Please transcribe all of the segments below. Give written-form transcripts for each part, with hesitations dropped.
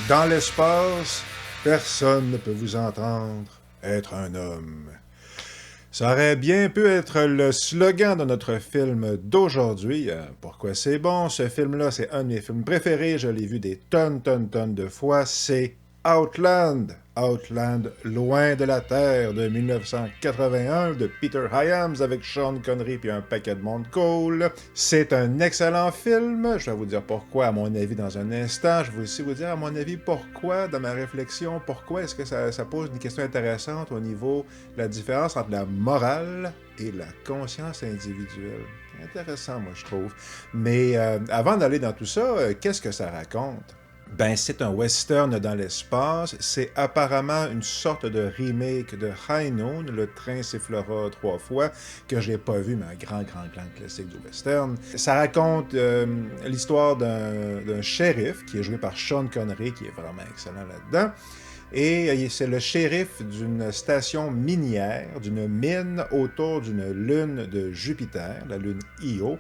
Dans l'espace, personne ne peut vous entendre être un homme. Ça aurait bien pu être le slogan de notre film d'aujourd'hui. Pourquoi c'est bon? Ce film-là, c'est un de mes films préférés. Je l'ai vu des tonnes de fois. C'est Outland. Outland, Loin de la Terre, de 1981, de Peter Hyams, avec Sean Connery et un paquet de monde cool. C'est un excellent film. Je vais vous dire pourquoi, à mon avis, dans un instant. Je vais aussi vous dire, à mon avis, pourquoi, dans ma réflexion, pourquoi est-ce que ça pose une question intéressante au niveau de la différence entre la morale et la conscience individuelle. Intéressant, moi, je trouve. Mais avant d'aller dans tout ça, qu'est-ce que ça raconte? Ben, c'est un western dans l'espace. C'est apparemment une sorte de remake de High Noon, Le train sifflera trois fois, que j'ai pas vu, mais un grand classique du western. Ça raconte l'histoire d'un shérif qui est joué par Sean Connery, qui est vraiment excellent là-dedans. Et c'est le shérif d'une station minière, d'une mine autour d'une lune de Jupiter, la lune Io.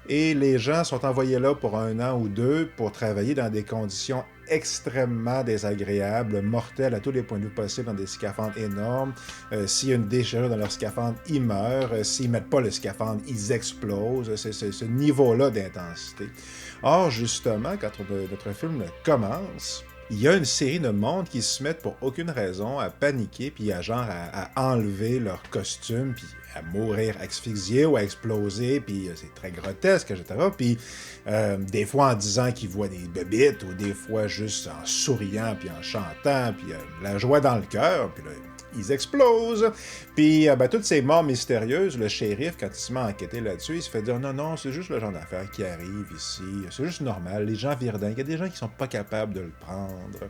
Et les gens sont envoyés là pour 1 an ou 2 pour travailler dans des conditions extrêmement désagréables, mortelles à tous les points de vue possibles, dans des scaphandres énormes. S'il y a une déchirure dans leur scaphandre, ils meurent. S'ils ne mettent pas le scaphandre, ils explosent. C'est ce niveau-là d'intensité. Or, justement, quand notre film commence, il y a une série de mondes qui se mettent pour aucune raison à paniquer, puis à enlever leur costume, puis à mourir asphyxiés ou à exploser, puis c'est très grotesque, etc. Puis des fois en disant qu'ils voient des bébites, ou des fois juste en souriant, puis en chantant, puis la joie dans le cœur, puis là, ils explosent. Puis, toutes ces morts mystérieuses, le shérif, quand il se met à enquêter là-dessus, il se fait dire non, c'est juste le genre d'affaires qui arrive ici. C'est juste normal. Les gens virent dingue. Il y a des gens qui sont pas capables de le prendre.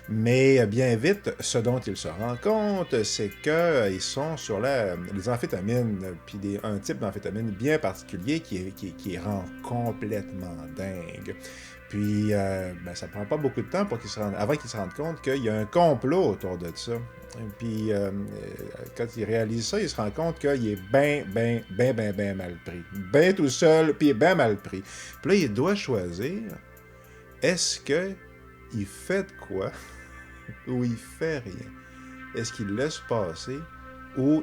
Mais bien vite, ce dont il se rend compte, c'est qu'ils sont sur les amphétamines, puis un type d'amphétamine bien particulier qui rend complètement dingue. Puis, ça prend pas beaucoup de temps avant qu'ils se rendent compte qu'il y a un complot autour de ça. Puis, quand il réalise ça, il se rend compte qu'il est ben mal pris. Ben tout seul, puis ben mal pris. Puis là, il doit choisir, est-ce que il fait de quoi ou il fait rien? Est-ce qu'il laisse passer ou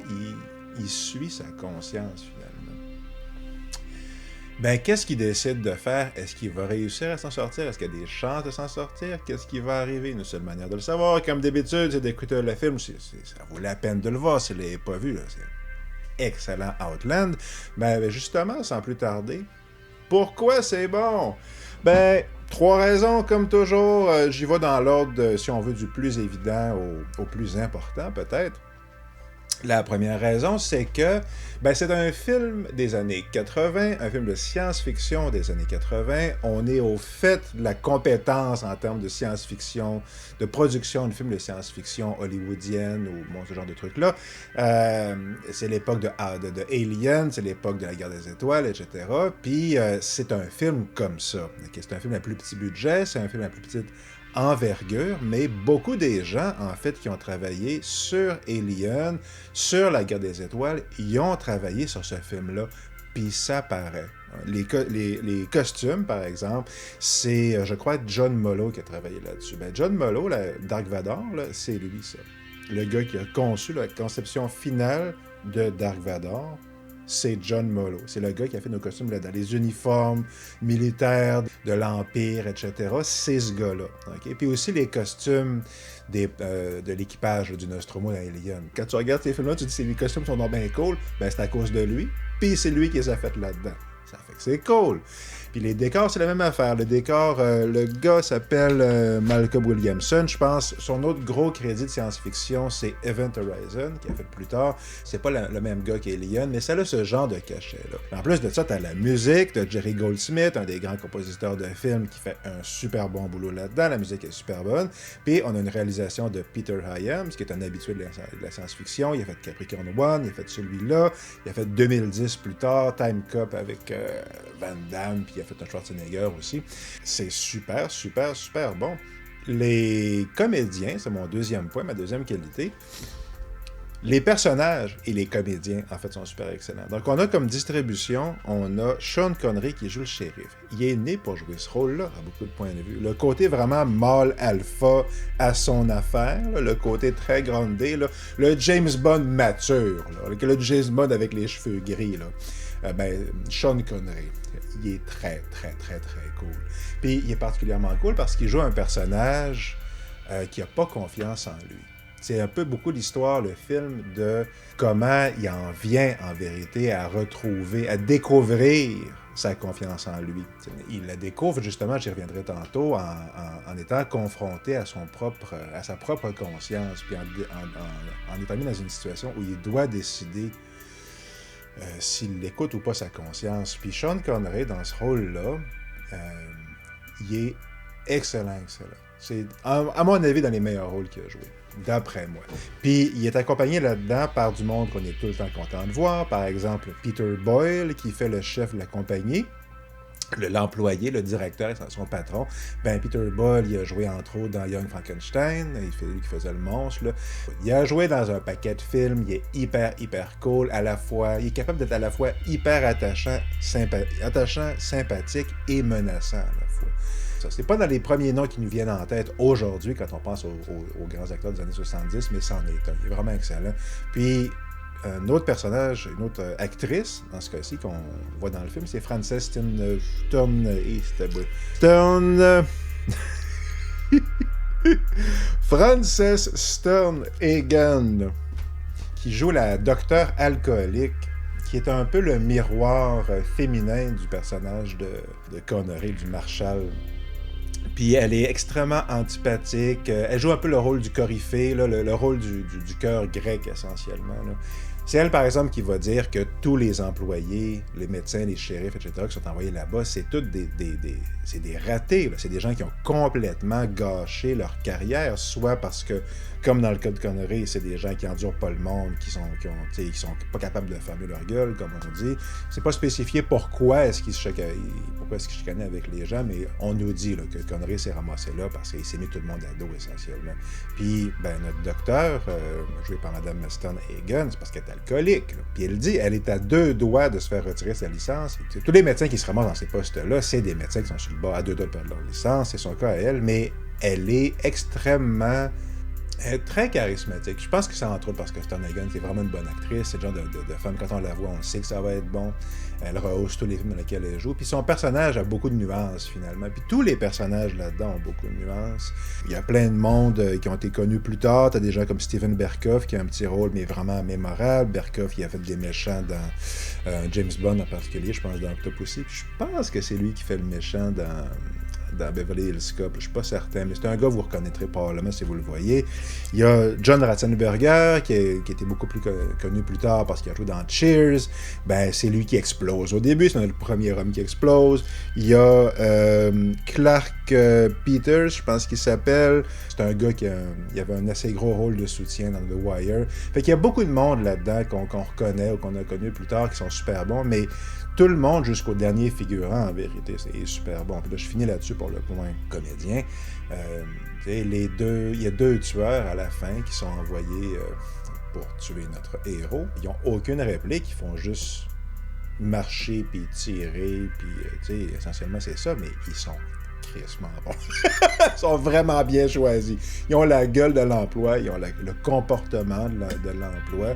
il suit sa conscience, finalement? Ben, qu'est-ce qu'il décide de faire? Est-ce qu'il va réussir à s'en sortir? Est-ce qu'il y a des chances de s'en sortir? Qu'est-ce qui va arriver? Une seule manière de le savoir, comme d'habitude, c'est d'écouter le film. Ça vaut la peine de le voir si vous ne l'avez pas vu. Là. C'est excellent Outland. Ben, justement, sans plus tarder, pourquoi c'est bon? Ben, 3 raisons, comme toujours. J'y vais dans l'ordre, si on veut, du plus évident au plus important, peut-être. La première raison, c'est que c'est un film des années 80, un film de science-fiction des années 80. On est au fait de la compétence en termes de science-fiction, de production de films de science-fiction hollywoodienne ou ce genre de trucs-là. C'est l'époque de Alien, c'est l'époque de la guerre des étoiles, etc. Puis c'est un film comme ça. Okay? C'est un film à plus petit budget, c'est un film à plus petite envergure, mais beaucoup des gens, en fait, qui ont travaillé sur Alien, sur la guerre des étoiles, ils ont travaillé sur ce film-là, puis ça paraît. Les costumes, par exemple, c'est, je crois, John Mollo qui a travaillé là-dessus. Ben, John Mollo, Dark Vador, là, c'est lui, ça. Le gars qui a conçu la conception finale de Dark Vador, c'est John Mollo. C'est le gars qui a fait nos costumes là, dans les uniformes militaires de l'Empire, etc. C'est ce gars-là. Okay? Puis aussi les costumes de l'équipage du Nostromo dans Alien. Quand tu regardes ces films-là, tu te dis que les costumes sont donc bien cool. Ben, c'est à cause de lui. Puis c'est lui qui les a fait là-dedans. Ça fait que c'est cool. Puis les décors, c'est la même affaire. Le décor, le gars s'appelle Malcolm Williamson, je pense. Son autre gros crédit de science-fiction, c'est Event Horizon, qui a fait plus tard. C'est pas le même gars qu'Alien, mais ça a ce genre de cachet-là. En plus de ça, t'as la musique de Jerry Goldsmith, un des grands compositeurs de films qui fait un super bon boulot là-dedans. La musique est super bonne. Puis on a une réalisation de Peter Hyams, qui est un habitué de la science-fiction. Il a fait Capricorn One, il a fait celui-là. Il a fait 2010 plus tard, Time Cop avec Van Damme, puis il a fait un Schwarzenegger aussi. C'est super bon. Les comédiens, c'est mon deuxième point, ma deuxième qualité. Les personnages et les comédiens, en fait, sont super excellents. Donc, on a comme distribution, on a Sean Connery qui joue le shérif. Il est né pour jouer ce rôle-là, à beaucoup de points de vue. Le côté vraiment mâle alpha à son affaire, là, le côté très grandé, là, le James Bond mature, là, le James Bond avec les cheveux gris, là. Sean Connery, il est très, très, très, très cool. Puis, il est particulièrement cool parce qu'il joue un personnage qui n'a pas confiance en lui. C'est un peu beaucoup l'histoire, le film, de comment il en vient, en vérité, à retrouver, à découvrir sa confiance en lui. Il la découvre, justement, j'y reviendrai tantôt, en étant confronté à sa propre conscience, puis en étant mis dans une situation où il doit décider s'il écoute ou pas sa conscience. Puis Sean Connery, dans ce rôle-là, il est excellent. C'est, à mon avis, dans les meilleurs rôles qu'il a joué. D'après moi. Puis, il est accompagné là-dedans par du monde qu'on est tout le temps content de voir. Par exemple, Peter Boyle, qui fait le chef de la compagnie. L'employé, le directeur, son patron. Peter Boyle, il a joué entre autres dans Young Frankenstein. C'est lui qui faisait le monstre, là. Il a joué dans un paquet de films. Il est hyper, hyper cool. Il est capable d'être à la fois hyper attachant, sympathique et menaçant à la fois. C'est pas dans les premiers noms qui nous viennent en tête aujourd'hui quand on pense aux grands acteurs des années 70, mais c'en est un. Il est vraiment excellent. Puis, un autre personnage, une autre actrice, dans ce cas-ci, qu'on voit dans le film, c'est Frances Stern-Hagen, qui joue la docteure alcoolique, qui est un peu le miroir féminin du personnage de Connery, du Marshal. Puis elle est extrêmement antipathique. Elle joue un peu le rôle du coryphée, là, le rôle du cœur grec, essentiellement. Là. C'est elle, par exemple, qui va dire que tous les employés, les médecins, les shérifs, etc., qui sont envoyés là-bas, c'est tous c'est des ratés. Là. C'est des gens qui ont complètement gâché leur carrière, soit parce que, comme dans le cas de Connery, c'est des gens qui endurent pas le monde, qui sont pas capables de fermer leur gueule, comme on dit. C'est pas spécifié pourquoi est-ce qu'ils chicanaient avec les gens, mais on nous dit là, que Connery s'est ramassé là parce qu'il s'est mis tout le monde à dos, essentiellement. Puis, notre docteur, joué par Mme Stern-Hagen, c'est parce qu'elle est alcoolique. Là. Puis elle dit, elle est à 2 doigts de se faire retirer sa licence. Tous les médecins qui se ramassent dans ces postes-là, c'est des médecins qui sont sur le bas, à 2 doigts de perdre leur licence. C'est son cas à elle, mais elle est extrêmement... très charismatique. Je pense que c'est entre autres parce que Stern-Hagen, c'est vraiment une bonne actrice. C'est le genre de femme, quand on la voit, on sait que ça va être bon. Elle rehausse tous les films dans lesquels elle joue. Puis son personnage a beaucoup de nuances, finalement. Puis tous les personnages là-dedans ont beaucoup de nuances. Il y a plein de monde qui ont été connus plus tard. T'as des gens comme Steven Berkoff, qui a un petit rôle, mais vraiment mémorable. Berkoff, il a fait des méchants dans James Bond en particulier, je pense, dans Octopussy. Puis je pense que c'est lui qui fait le méchant dans Beverly Hills Cop, je suis pas certain, mais c'est un gars que vous reconnaîtrez probablement si vous le voyez. Il y a John Ratzenberger, qui était beaucoup plus connu plus tard parce qu'il a joué dans Cheers. C'est lui qui explose. Au début, c'est le premier homme qui explose. Il y a Clark Peters, je pense qu'il s'appelle. C'est un gars qui avait un assez gros rôle de soutien dans The Wire. Fait qu'il y a beaucoup de monde là-dedans qu'on reconnaît ou qu'on a connu plus tard qui sont super bons, mais tout le monde, jusqu'au dernier figurant, en vérité, c'est super bon. Puis là, je finis là-dessus pour le point comédien. Il y a 2 tueurs à la fin qui sont envoyés pour tuer notre héros. Ils n'ont aucune réplique, ils font juste marcher, puis tirer, puis essentiellement c'est ça, mais ils sont crissement bons. Ils sont vraiment bien choisis. Ils ont la gueule de l'emploi, ils ont le comportement de l'emploi.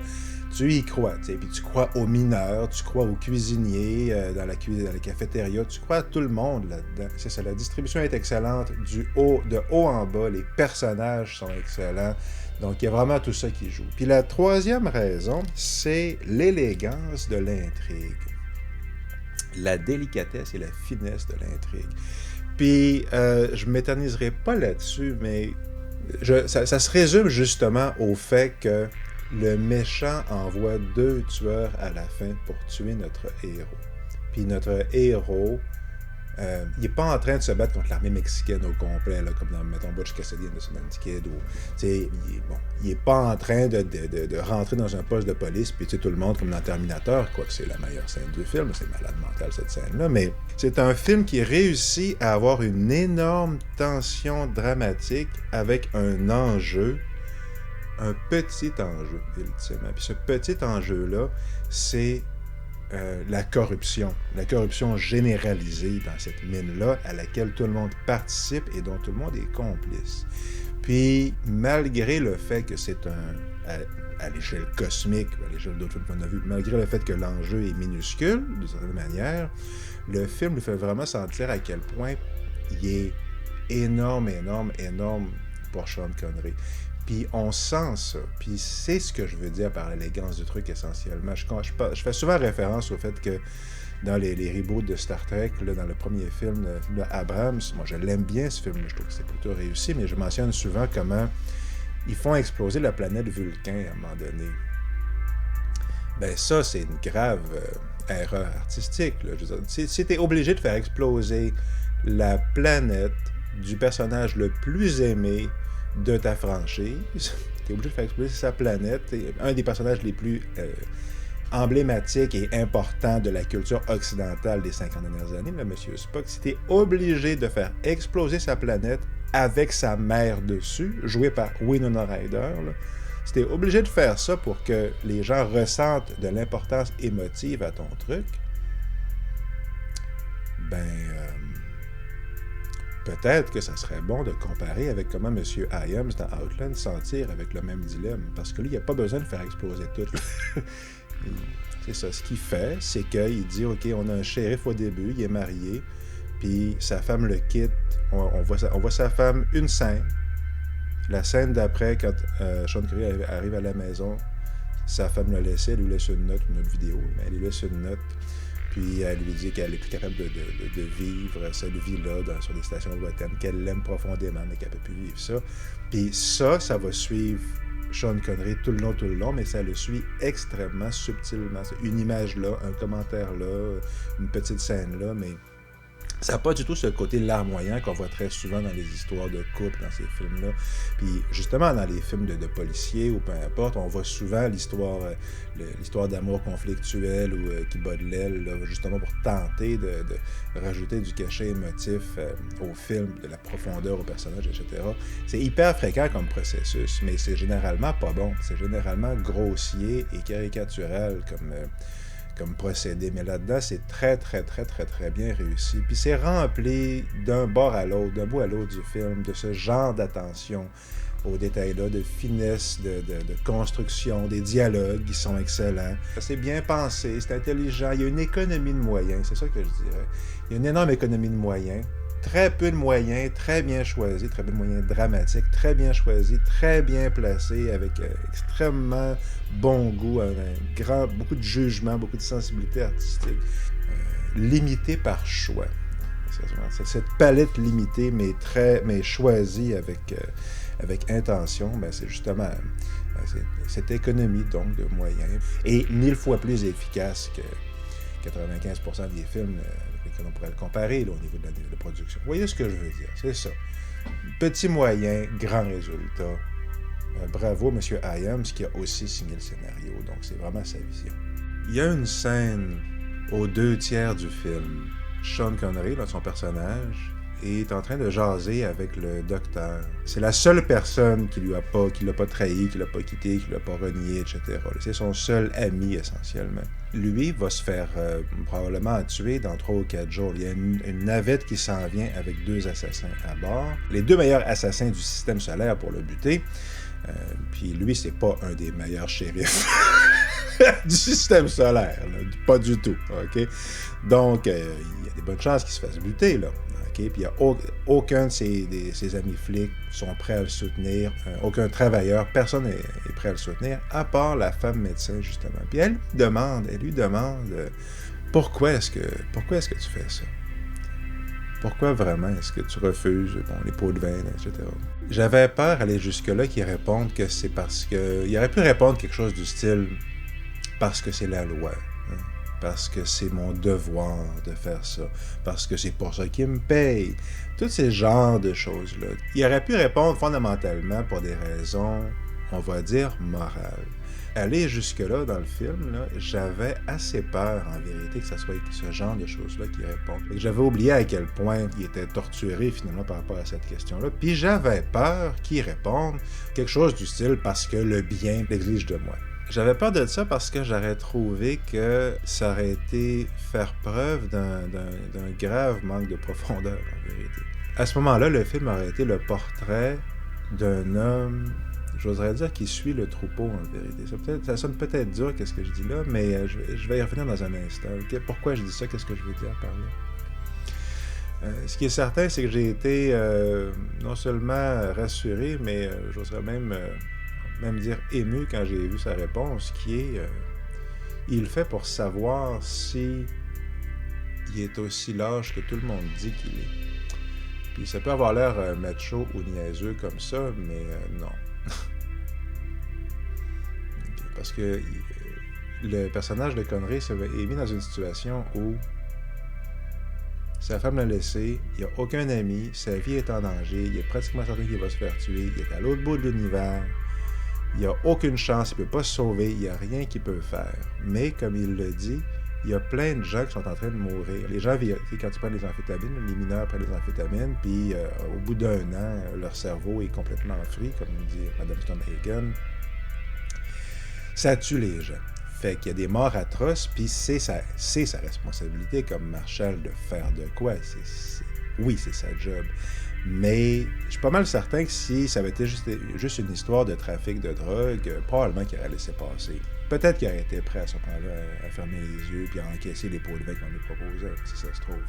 Tu y crois, puis tu crois aux mineurs, tu crois aux cuisiniers dans la cafétéria, tu crois à tout le monde là-dedans. C'est ça, la distribution est excellente, de haut en bas, les personnages sont excellents, donc il y a vraiment tout ça qui joue. Puis la troisième raison, c'est l'élégance de l'intrigue, la délicatesse et la finesse de l'intrigue. Puis je ne m'éterniserai pas là-dessus, mais ça se résume justement au fait que le méchant envoie 2 tueurs à la fin pour tuer notre héros. Puis notre héros, il n'est pas en train de se battre contre l'armée mexicaine au complet, là, comme dans, mettons, Butch Cassidy and the Sundance Kid. Il n'est pas en train de rentrer dans un poste de police puis tuer tout le monde comme dans Terminator, quoique c'est la meilleure scène du film, c'est malade mental cette scène-là, mais c'est un film qui réussit à avoir une énorme tension dramatique avec un enjeu un petit enjeu, ultimement. Puis ce petit enjeu-là, c'est la corruption généralisée dans cette mine-là, à laquelle tout le monde participe et dont tout le monde est complice. Puis, malgré le fait que c'est à l'échelle cosmique, à l'échelle d'autres films qu'on a vus, malgré le fait que l'enjeu est minuscule, d'une certaine manière, le film lui fait vraiment sentir à quel point il est énorme pour Sean Connery. Puis on sent ça. Puis c'est ce que je veux dire par l'élégance du truc essentiellement. Je fais souvent référence au fait que dans les reboots de Star Trek, là, dans le premier film de Abrams, moi je l'aime bien ce film, je trouve que c'est plutôt réussi, mais je mentionne souvent comment ils font exploser la planète Vulcain à un moment donné. Ben ça, c'est une grave erreur artistique. Là. Je veux dire, si t'es obligé de faire exploser la planète du personnage le plus aimé de ta franchise, t'es obligé de faire exploser sa planète, un des personnages les plus emblématiques et importants de la culture occidentale des 50 dernières années, là, Monsieur Spock, si t'es obligé de faire exploser sa planète avec sa mère dessus, jouée par Winona Ryder, là, si t'es obligé de faire ça pour que les gens ressentent de l'importance émotive à ton truc, ben... peut-être que ça serait bon de comparer avec comment M. Hyams dans Outland s'en tire avec le même dilemme. Parce que lui, il n'y a pas besoin de faire exploser tout. C'est ça. Ce qu'il fait, c'est qu'il dit, OK, on a un shérif au début, il est marié, puis sa femme le quitte. On voit sa femme une scène. La scène d'après, quand Sean Connery arrive à la maison, sa femme l'a laissé, elle lui laisse une note vidéo, mais elle lui laisse une note. Puis elle lui dit qu'elle n'est plus capable de vivre cette vie-là sur des stations lointaines, qu'elle l'aime profondément, mais qu'elle ne peut plus vivre ça. Puis ça va suivre Sean Connery tout le long, mais ça le suit extrêmement subtilement. C'est une image là, un commentaire là, une petite scène là, mais ça n'a pas du tout ce côté larmoyant qu'on voit très souvent dans les histoires de couple, dans ces films-là. Puis justement, dans les films de policiers ou peu importe, on voit souvent l'histoire d'amour conflictuel ou qui bat de l'aile, là, justement pour tenter de rajouter du cachet émotif au film, de la profondeur au personnage, etc. C'est hyper fréquent comme processus, mais c'est généralement pas bon. C'est généralement grossier et caricatural comme procédé, mais là-dedans, c'est très bien réussi. Puis c'est rempli d'un bord à l'autre, d'un bout à l'autre du film, de ce genre d'attention aux détails-là, de finesse, de construction, des dialogues qui sont excellents. C'est bien pensé, c'est intelligent, il y a une économie de moyens, c'est ça que je dirais. Il y a une énorme économie de moyens, très peu de moyens, très bien choisis, très peu de moyens dramatiques, très bien choisis, très bien placés, avec extrêmement bon goût, beaucoup de jugement, beaucoup de sensibilité artistique, limité par choix. Cette palette limitée, mais choisie avec intention, ben c'est justement cette économie donc de moyens, et 1000 fois plus efficace que 95% des films on pourrait le comparer là, au niveau de la production. Vous voyez ce que je veux dire? C'est ça. Petit moyen, grand résultat. Bravo, M. Hyams, qui a aussi signé le scénario. Donc, c'est vraiment sa vision. Il y a une scène aux 2/3 du film. Sean Connery, là, son personnage, est en train de jaser avec le docteur. C'est la seule personne qui l'a pas trahi, qui l'a pas quitté, qui l'a pas renié, etc. C'est son seul ami, essentiellement. Lui va se faire probablement tuer dans 3 ou 4 jours. Il y a une navette qui s'en vient avec 2 assassins à bord. Les 2 meilleurs assassins du système solaire pour le buter. Puis lui, c'est pas un des meilleurs shérifs du système solaire. Là. Pas du tout. OK? Donc, il y a des bonnes chances qu'il se fasse buter, là. Puis il n'y a aucun de ses amis flics sont prêts à le soutenir, aucun travailleur, personne n'est prêt à le soutenir, à part la femme médecin, justement. Puis elle lui demande pourquoi est-ce que tu fais ça? Pourquoi vraiment est-ce que tu refuses les pots de vin, etc. J'avais peur d'aller jusque-là qu'il réponde que c'est parce que... Il aurait pu répondre quelque chose du style « parce que c'est la loi ». Parce que c'est mon devoir de faire ça, parce que c'est pour ça qu'ils me payent. Tous ces genres de choses-là. Il aurait pu répondre fondamentalement pour des raisons, on va dire, morales. Aller jusque-là dans le film, là, j'avais assez peur, en vérité, que ça soit ce genre de choses-là qui répondent. J'avais oublié à quel point il était torturé, finalement, par rapport à cette question-là. Puis j'avais peur qu'il réponde quelque chose du style « parce que le bien l'exige de moi ». J'avais peur de ça parce que j'aurais trouvé que ça aurait été faire preuve d'un grave manque de profondeur, en vérité. À ce moment-là, le film aurait été le portrait d'un homme, j'oserais dire, qui suit le troupeau, en vérité. Ça sonne peut-être dur, qu'est-ce que je dis là, mais je vais y revenir dans un instant. Pourquoi je dis ça? Qu'est-ce que je veux dire par là? Ce qui est certain, c'est que j'ai été non seulement rassuré, mais j'oserais même dire ému quand j'ai vu sa réponse, qui est il le fait pour savoir si il est aussi lâche que tout le monde dit qu'il est. Puis ça peut avoir l'air macho ou niaiseux comme ça, mais non. Okay, parce que le personnage de Connery est mis dans une situation où sa femme l'a laissé, il n'a aucun ami, sa vie est en danger, il est pratiquement certain qu'il va se faire tuer, il est à l'autre bout de l'univers, il n'a aucune chance, il ne peut pas se sauver, il n'y a rien qu'il peut faire. Mais, comme il le dit, il y a plein de gens qui sont en train de mourir. Les gens, quand ils prennent des amphétamines, les mineurs prennent des amphétamines, puis au bout d'un an, leur cerveau est complètement frit, comme dit Mme Stonehagen. Ça tue les gens. Fait qu'il y a des morts atroces, puis c'est sa responsabilité comme Marshall de faire de quoi. Oui, c'est sa job. Mais je suis pas mal certain que si ça avait été juste une histoire de trafic de drogue, probablement qu'il aurait laissé passer. Peut-être qu'il aurait été prêt à ce moment-là à fermer les yeux puis à encaisser les pots de vin qu'on lui proposait, si ça se trouve.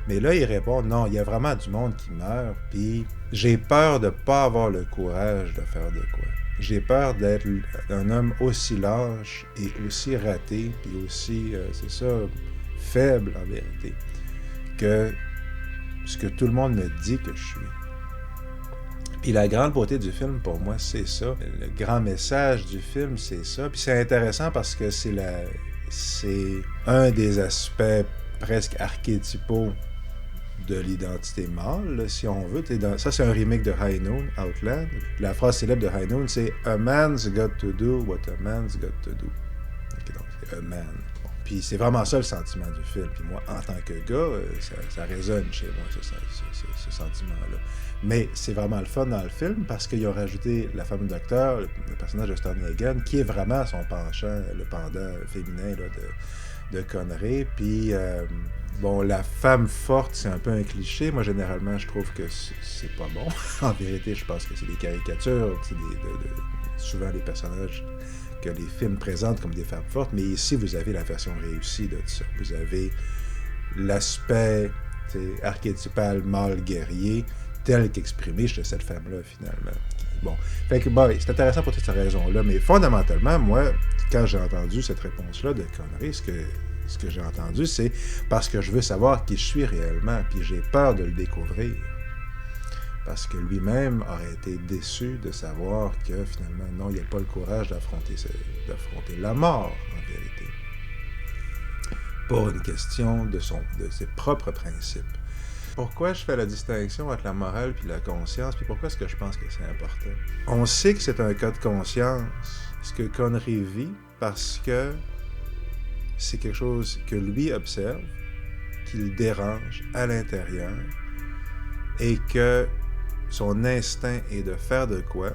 Mais là, il répond, non, il y a vraiment du monde qui meurt, puis j'ai peur de pas avoir le courage de faire de quoi. J'ai peur d'être un homme aussi lâche et aussi raté, puis aussi, faible en vérité, que ce que tout le monde me dit que je suis. Puis la grande beauté du film, pour moi, c'est ça. Le grand message du film, c'est ça. Puis c'est intéressant parce que c'est un des aspects presque archétypaux de l'identité mâle, là, si on veut. Ça, c'est un remake de High Noon, Outland. La phrase célèbre de High Noon, c'est « A man's got to do what a man's got to do ». Okay, donc, c'est « a man ». Puis c'est vraiment ça le sentiment du film. Puis moi, en tant que gars, ça résonne chez moi, ce sentiment-là. Mais c'est vraiment le fun dans le film parce qu'ils ont rajouté la femme docteur, le personnage de Stonehagen, qui est vraiment son penchant, le pendant féminin là, de Connery. Puis, la femme forte, c'est un peu un cliché. Moi, généralement, je trouve que c'est pas bon. En vérité, je pense que c'est des caricatures, souvent des personnages que les films présentent comme des femmes fortes, mais ici, vous avez la version réussie de ça. Vous avez l'aspect archétypal mâle guerrier tel qu'exprimé chez cette femme-là, finalement. Bon, fait que, c'est intéressant pour toutes ces raisons-là, mais fondamentalement, moi, quand j'ai entendu cette réponse-là de Connery, ce que j'ai entendu, c'est parce que je veux savoir qui je suis réellement, puis j'ai peur de le découvrir. Parce que lui-même aurait été déçu de savoir que, finalement, non, il n'a pas le courage d'affronter la mort, en vérité. Pour une question de ses propres principes. Pourquoi je fais la distinction entre la morale et la conscience, puis pourquoi est-ce que je pense que c'est important? On sait que c'est un cas de conscience, ce que Connery vit, parce que c'est quelque chose que lui observe, qui le dérange à l'intérieur, et que son instinct est de faire de quoi,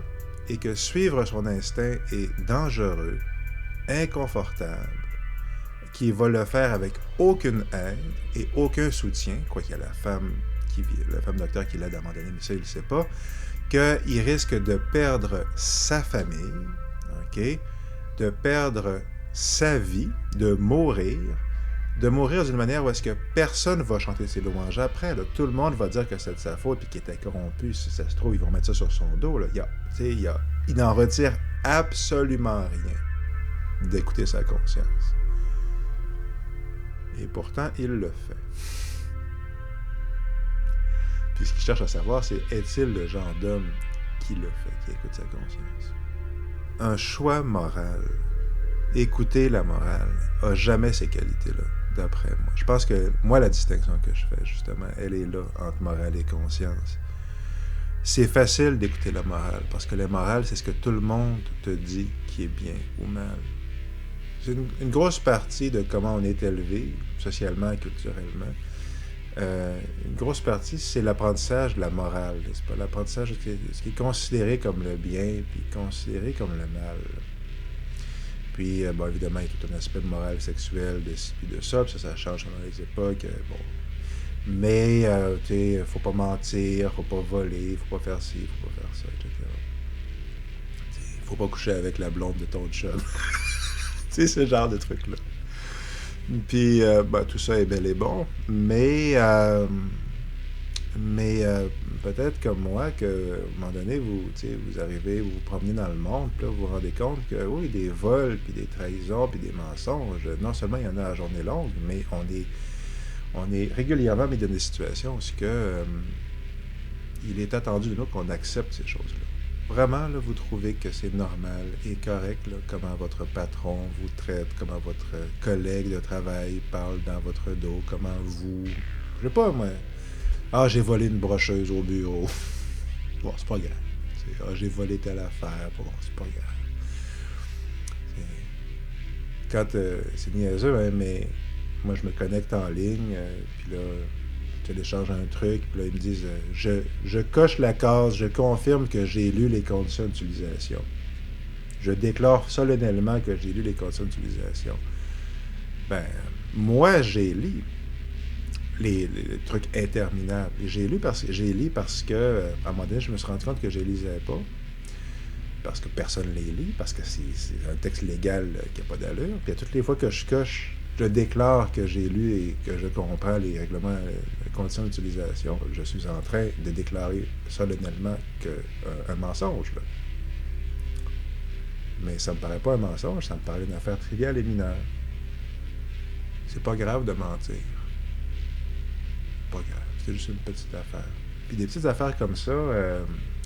et que suivre son instinct est dangereux, inconfortable, qu'il va le faire avec aucune aide et aucun soutien, quoi qu'il y a la femme docteur qui l'aide à un moment donné, mais ça, il ne le sait pas, qu'il risque de perdre sa famille, okay, de perdre sa vie, de mourir d'une manière où est-ce que personne va chanter ses louanges après. Là. Tout le monde va dire que c'est de sa faute et qu'il était corrompu. Si ça se trouve, ils vont mettre ça sur son dos. Là. Il n'en retire absolument rien d'écouter sa conscience. Et pourtant, il le fait. Puis ce qu'il cherche à savoir, c'est est-il le genre d'homme qui le fait, qui écoute sa conscience? Un choix moral, écouter la morale, a jamais ces qualités-là, d'après moi. Je pense que, moi, la distinction que je fais, justement, elle est là, entre morale et conscience. c'est facile d'écouter la morale, parce que la morale, c'est ce que tout le monde te dit qui est bien ou mal. C'est une grosse partie de comment on est élevé, socialement et culturellement. Une grosse partie, c'est l'apprentissage de la morale, n'est-ce pas? L'apprentissage de ce qui est considéré comme le bien, puis considéré comme le mal. Puis, bon, évidemment, il y a tout un aspect de morale sexuelle, de ci, puis de ça, puis ça change selon les époques, bon. Mais, tu sais, faut pas mentir, faut pas voler, faut pas faire ci, faut pas faire ça, etc. T'sais, faut pas coucher avec la blonde de ton chum. Tu sais, ce genre de trucs-là. Puis, ben, tout ça est bel et bon, mais peut-être comme moi, qu'à un moment donné, vous arrivez, vous vous promenez dans le monde, puis là, vous vous rendez compte que, oui, des vols, puis des trahisons, puis des mensonges, non seulement il y en a à journée longue, mais on est régulièrement mis dans des situations où il est attendu de nous qu'on accepte ces choses-là. Vraiment, là, vous trouvez que c'est normal et correct, là, comment votre patron vous traite, comment votre collègue de travail parle dans votre dos, comment vous... Je sais pas, moi. Ah, j'ai volé une brocheuse au bureau. Bon, c'est pas grave. Ah, j'ai volé telle affaire. Bon, c'est pas grave. Quand c'est niaiseux, hein, mais moi, je me connecte en ligne, puis là, je télécharge un truc, puis là, ils me disent je coche la case, je confirme que j'ai lu les conditions d'utilisation. Je déclare solennellement que j'ai lu les conditions d'utilisation. Ben, moi, j'ai lu les trucs interminables. Et j'ai lu parce que, à un moment donné, je me suis rendu compte que je les lisais pas. Parce que personne ne les lit, parce que c'est un texte légal qui n'a pas d'allure. Puis à toutes les fois que je coche, je déclare que j'ai lu et que je comprends les règlements, les conditions d'utilisation, je suis en train de déclarer solennellement un mensonge. Là. Mais ça me paraît pas un mensonge, ça me paraît une affaire triviale et mineure. C'est pas grave de mentir. Pas grave, c'est juste une petite affaire. Puis des petites affaires comme ça,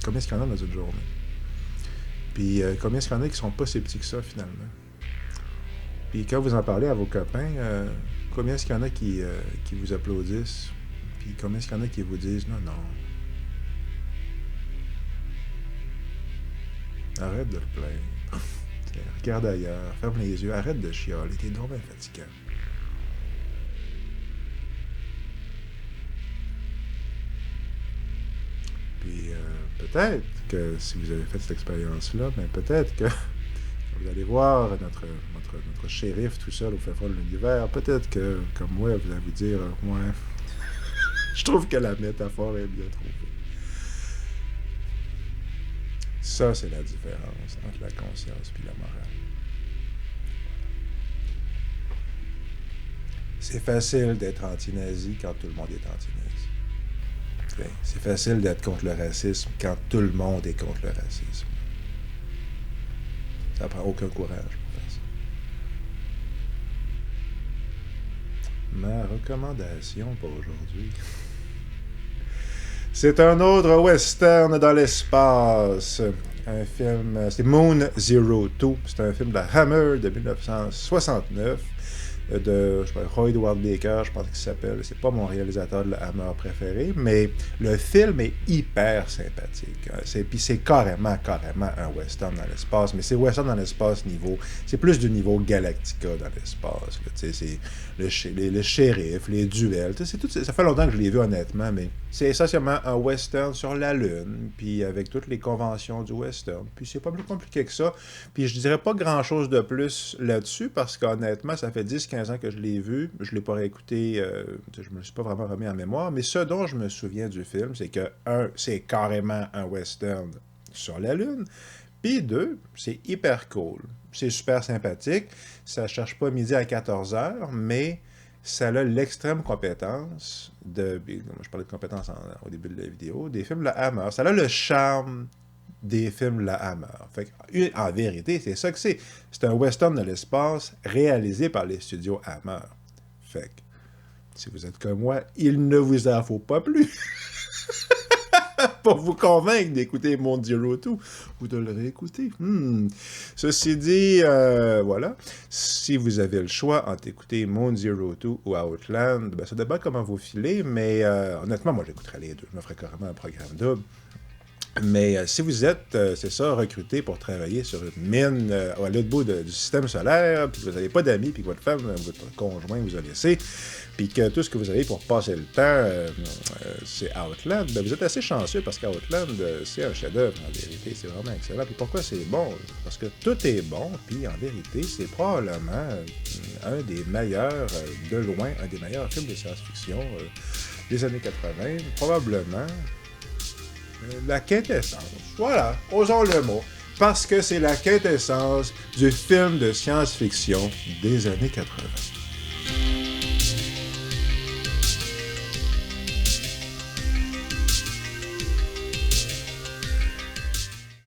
combien est-ce qu'il y en a dans une journée? Puis combien est-ce qu'il y en a qui sont pas si petits que ça, finalement? Puis quand vous en parlez à vos copains, combien est-ce qu'il y en a qui vous applaudissent? Puis combien est-ce qu'il y en a qui vous disent non, non. Arrête de le plaindre. Regarde ailleurs, ferme les yeux, arrête de chialer, t'es donc bien fatigant. Puis peut-être que si vous avez fait cette expérience-là, ben peut-être que vous allez voir notre shérif tout seul au fin fond de l'univers. Peut-être que, comme moi, vous allez vous dire ouais, je trouve que la métaphore est bien trouvée. Ça, c'est la différence entre la conscience et la morale. C'est facile d'être anti-nazi quand tout le monde est anti-nazi. Okay. C'est facile d'être contre le racisme quand tout le monde est contre le racisme. Ça prend aucun courage pour faire ça. Ma recommandation pour aujourd'hui, c'est un autre western dans l'espace. Un film, c'est Moon Zero 2. C'est un film de la Hammer de 1969. De Roy Edward Baker, je pense qu'il s'appelle. C'est pas mon réalisateur de la Hammer préféré, mais le film est hyper sympathique. Puis c'est carrément un western dans l'espace, mais c'est western dans l'espace niveau... C'est plus du niveau Galactica dans l'espace. C'est le shérif, les duels. Tout, ça fait longtemps que je l'ai vu honnêtement, mais c'est essentiellement un western sur la Lune, puis avec toutes les conventions du western. Puis c'est pas plus compliqué que ça. Puis je dirais pas grand-chose de plus là-dessus, parce qu'honnêtement, ça fait 10-15 ans que je l'ai vu. Je l'ai pas réécouté, je me suis pas vraiment remis en mémoire, mais ce dont je me souviens du film, c'est que, c'est carrément un western sur la Lune, puis 2, c'est hyper cool. C'est super sympathique. Ça cherche pas midi à 14h, mais ça a l'extrême compétence de... Je parlais de compétence au début de la vidéo, des films de la Hammer. Ça a le charme des films de la Hammer. Fait que, en vérité, c'est ça que c'est. C'est un western de l'espace réalisé par les studios Hammer. Fait que, si vous êtes comme moi, il ne vous en faut pas plus pour vous convaincre d'écouter Moon Zero 2 ou de le réécouter. Ceci dit, voilà. Si vous avez le choix entre écouter Moon Zero 2 ou Outland, ben, ça dépend comment vous filez, mais honnêtement, moi, j'écouterais les deux. Je me ferais carrément un programme double. Mais si vous êtes, c'est ça, recruté pour travailler sur une mine à l'autre bout du système solaire, puis que vous n'avez pas d'amis, puis que votre femme, votre conjoint vous a laissé, puis que tout ce que vous avez pour passer le temps, c'est Outland, ben vous êtes assez chanceux parce qu'Outland, c'est un chef-d'œuvre en vérité, c'est vraiment excellent. Puis pourquoi c'est bon? Parce que tout est bon, puis en vérité, c'est probablement un des meilleurs, de loin, un des meilleurs films de science-fiction des années 80, probablement la quintessence. Voilà, osons le mot. Parce que c'est la quintessence du film de science-fiction des années 80.